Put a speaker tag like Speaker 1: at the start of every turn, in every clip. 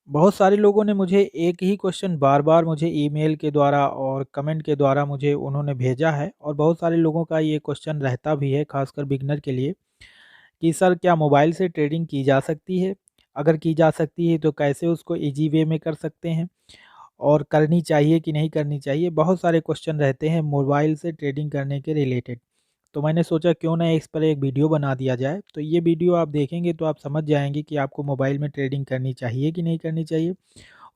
Speaker 1: बहुत सारे लोगों ने मुझे एक ही क्वेश्चन बार-बार मुझे ईमेल के द्वारा और कमेंट के द्वारा मुझे उन्होंने भेजा है और बहुत सारे लोगों का ये क्वेश्चन रहता भी है, खासकर बिगिनर के लिए कि सर क्या मोबाइल से ट्रेडिंग की जा सकती है? अगर की जा सकती है तो कैसे उसको ईज़ी वे में कर सकते हैं? और करनी चाहिए कि नहीं करनी चाहिए? बहुत सारे क्वेश्चन रहते हैं मोबाइल से ट्रेडिंग करने के रिलेटेड। तो मैंने सोचा क्यों ना इस पर एक वीडियो बना दिया जाए। तो ये वीडियो आप देखेंगे तो आप समझ जाएँगे कि आपको मोबाइल में ट्रेडिंग करनी चाहिए कि नहीं करनी चाहिए।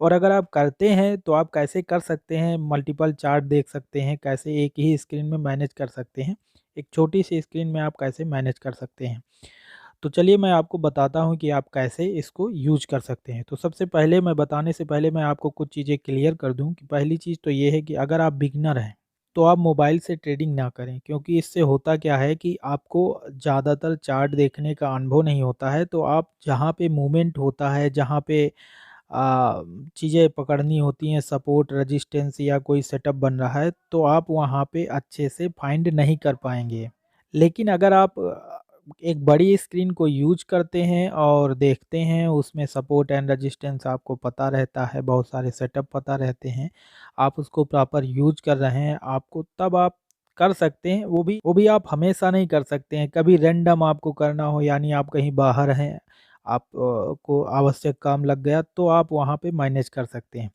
Speaker 1: और अगर आप करते हैं तो आप कैसे कर सकते हैं, मल्टीपल चार्ट देख सकते हैं, कैसे एक ही स्क्रीन में मैनेज कर सकते हैं। एक छोटी-सी स्क्रीन में आप कैसे मैनेज कर सकते हैं। तो चलिए मैं आपको बताता हूँ कि आप कैसे इसको यूज़ कर सकते हैं। तो सबसे पहले मैं बताने से पहले मैं आपको कुछ चीज़ें क्लियर कर दूँ कि पहली चीज़ तो ये है कि अगर आप बिगिनर हैं, तो आप मोबाइल से ट्रेडिंग ना करें क्योंकि इससे होता क्या है कि आपको ज़्यादातर चार्ट देखने का अनुभव नहीं होता है, तो आप जहाँ पे मूवमेंट होता है, जहाँ पे चीज़ें पकड़नी होती हैं, सपोर्ट, रेजिस्टेंस या कोई सेटअप बन रहा है, तो आप वहाँ पे अच्छे से फाइंड नहीं कर पाएँगे। लेकिन अगर आप एक बड़ी स्क्रीन को यूज़ करते हैं और देखते हैं, उसमें सपोर्ट एंड रेजिस्टेंस आपको पता रहता है, बहुत सारे सेटअप पता रहते हैं, आप उसको प्रॉपर यूज़ कर रहे हैं, आपको तब आप कर सकते हैं, वो भी आप हमेशा नहीं कर सकते हैं, कभी रैंडम आपको करना हो यानी आप कहीं बाहर हैं, आप को आवश्यक काम लग गया, तो आप वहाँ पे मैनेज कर सकते हैं।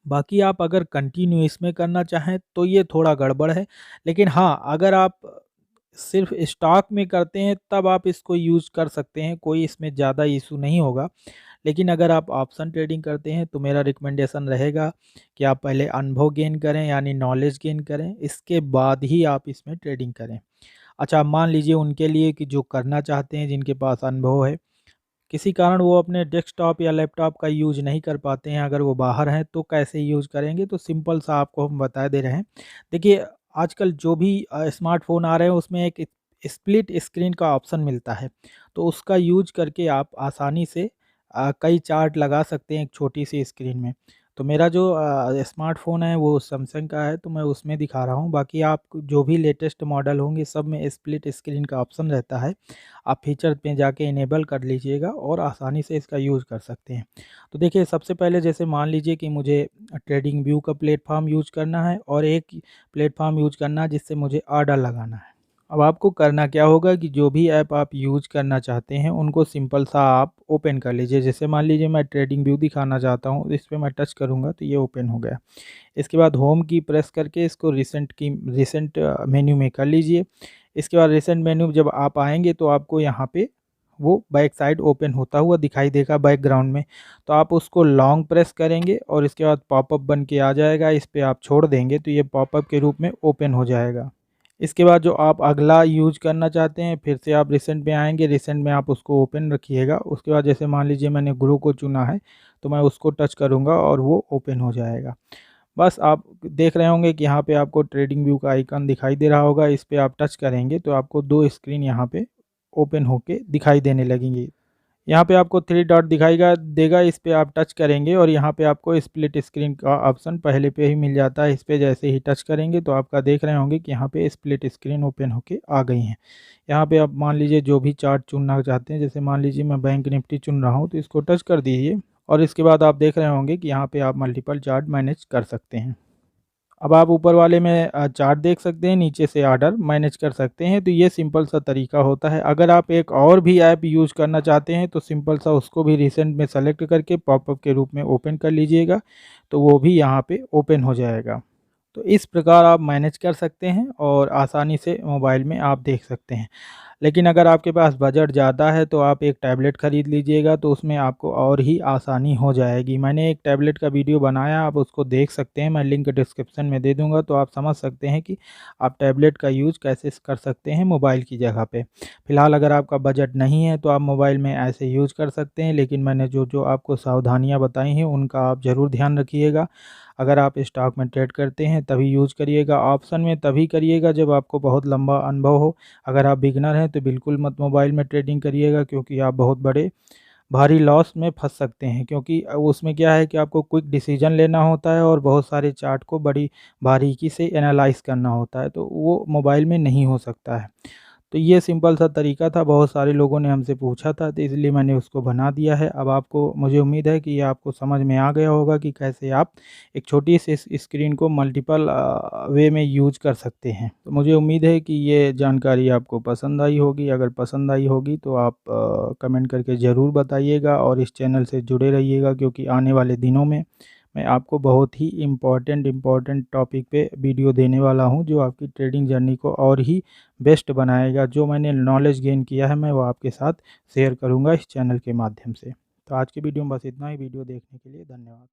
Speaker 1: बाकी आप अगर कंटिन्यू इसमें करना चाहें तो ये थोड़ा गड़बड़ है। लेकिन हाँ, अगर आप सिर्फ़ स्टॉक में करते हैं तब आप इसको यूज़ कर सकते हैं, कोई इसमें ज़्यादा इश्यू नहीं होगा। लेकिन अगर आप ऑप्शन ट्रेडिंग करते हैं तो मेरा रिकमेंडेशन रहेगा कि आप पहले अनुभव गेन करें यानी नॉलेज गेन करें, इसके बाद ही आप इसमें ट्रेडिंग करें। अच्छा, मान लीजिए उनके लिए कि जो करना चाहते हैं, जिनके पास अनुभव है, किसी कारण वो अपने डेस्कटॉप या लैपटॉप का यूज़ नहीं कर पाते हैं, अगर वो बाहर हैं तो कैसे यूज़ करेंगे? तो सिंपल सा आपको हम बता दे रहे हैं। देखिए, आजकल जो भी स्मार्टफ़ोन आ रहे हैं उसमें एक स्प्लिट स्क्रीन का ऑप्शन मिलता है, तो उसका यूज़ करके आप आसानी से कई चार्ट लगा सकते हैं एक छोटी-सी स्क्रीन में। तो मेरा जो स्मार्टफ़ोन है वो सैमसंग का है, तो मैं उसमें दिखा रहा हूँ, बाकी आप जो भी लेटेस्ट मॉडल होंगे सब में स्प्लिट स्क्रीन का ऑप्शन रहता है। आप फीचर पे जाके इनेबल कर लीजिएगा और आसानी से इसका यूज़ कर सकते हैं। तो देखिए, सबसे पहले जैसे मान लीजिए कि मुझे ट्रेडिंग व्यू का प्लेटफ़ॉर्म यूज़ करना है और एक प्लेटफ़ॉर्म यूज़ करना है जिससे मुझे ऑर्डर लगाना है। अब आपको करना क्या होगा कि जो भी ऐप आप यूज़ करना चाहते हैं उनको सिंपल सा आप ओपन कर लीजिए। जैसे मान लीजिए मैं ट्रेडिंग व्यू दिखाना चाहता हूँ, इस पे मैं टच करूँगा तो ये ओपन हो गया। इसके बाद होम की प्रेस करके इसको रिसेंट मेन्यू में कर लीजिए। इसके बाद रिसेंट मेन्यू जब आप आएँगे तो आपको यहाँ पे वो बैक साइड ओपन होता हुआ दिखाई देगा बैकग्राउंड में। तो आप उसको लॉन्ग प्रेस करेंगे और इसके बाद पॉपअप बन के आ जाएगा, इस पे आप छोड़ देंगे तो ये पॉपअप के रूप में ओपन हो जाएगा। इसके बाद जो आप अगला यूज़ करना चाहते हैं, फिर से आप रिसेंट में आएँगे, रिसेंट में आप उसको ओपन रखिएगा। उसके बाद जैसे मान लीजिए मैंने ग्रो को चुना है, तो मैं उसको टच करूँगा और वो ओपन हो जाएगा। बस आप देख रहे होंगे कि यहाँ पे आपको ट्रेडिंग व्यू का आइकन दिखाई दे रहा होगा, इस पे आप टच करेंगे तो आपको 2 स्क्रीन यहाँ पे ओपन होके दिखाई देने लगेंगी। यहाँ पे आपको 3 डॉट दिखाएगा देगा, इस पे आप टच करेंगे और यहाँ पे आपको स्प्लिट स्क्रीन का ऑप्शन पहले पे ही मिल जाता है। इस पे जैसे ही टच करेंगे तो आपका देख रहे होंगे कि यहाँ पे स्प्लिट स्क्रीन ओपन होके आ गई हैं। यहाँ पे आप मान लीजिए जो भी चार्ट चुनना चाहते हैं, जैसे मान लीजिए मैं बैंक निफ्टी चुन रहा हूँ तो इसको टच कर दीजिए और इसके बाद आप देख रहे होंगे कि यहाँ पे आप मल्टीपल चार्ट मैनेज कर सकते हैं। अब आप ऊपर वाले में चार्ट देख सकते हैं, नीचे से ऑर्डर मैनेज कर सकते हैं, तो ये सिंपल सा तरीका होता है। अगर आप एक और भी ऐप यूज़ करना चाहते हैं तो सिंपल सा उसको भी रिसेंट में सेलेक्ट करके पॉपअप के रूप में ओपन कर लीजिएगा, तो वो भी यहाँ पे ओपन हो जाएगा। तो इस प्रकार आप मैनेज कर सकते हैं और आसानी से मोबाइल में आप देख सकते हैं। लेकिन अगर आपके पास बजट ज़्यादा है तो आप एक टैबलेट ख़रीद लीजिएगा, तो उसमें आपको और ही आसानी हो जाएगी। मैंने एक टैबलेट का वीडियो बनाया, आप उसको देख सकते हैं, मैं लिंक डिस्क्रिप्शन में दे दूँगा, तो आप समझ सकते हैं कि आप टैबलेट का यूज़ कैसे कर सकते हैं मोबाइल की जगह पे। फ़िलहाल अगर आपका बजट नहीं है तो आप मोबाइल में ऐसे यूज़ कर सकते हैं, लेकिन मैंने जो-जो आपको सावधानियाँ बताई हैं उनका आप ज़रूर ध्यान रखिएगा। अगर आप स्टॉक में ट्रेड करते हैं तभी यूज़ करिएगा, ऑप्शन में तभी करिएगा जब आपको बहुत लंबा अनुभव हो। अगर आप बिगिनर हैं तो बिल्कुल मत मोबाइल में ट्रेडिंग करिएगा, क्योंकि आप बहुत बड़े भारी लॉस में फँस सकते हैं, क्योंकि उसमें क्या है कि आपको क्विक डिसीजन लेना होता है और बहुत सारे चार्ट को बड़ी बारीकी से एनालाइज़ करना होता है, तो वो मोबाइल में नहीं हो सकता है। तो ये सिंपल सा तरीका था, बहुत सारे लोगों ने हमसे पूछा था तो इसलिए मैंने उसको बना दिया है। अब आपको मुझे उम्मीद है कि ये आपको समझ में आ गया होगा कि कैसे आप एक छोटी सी स्क्रीन को मल्टीपल वे में यूज़ कर सकते हैं। तो मुझे उम्मीद है कि ये जानकारी आपको पसंद आई होगी। अगर पसंद आई होगी तो आप कमेंट करके ज़रूर बताइएगा और इस चैनल से जुड़े रहिएगा, क्योंकि आने वाले दिनों में मैं आपको बहुत ही इम्पोर्टेंट टॉपिक पे वीडियो देने वाला हूँ, जो आपकी ट्रेडिंग जर्नी को और ही बेस्ट बनाएगा। जो मैंने नॉलेज गेन किया है मैं वो आपके साथ शेयर करूँगा इस चैनल के माध्यम से। तो आज की वीडियो में बस इतना ही। वीडियो देखने के लिए धन्यवाद।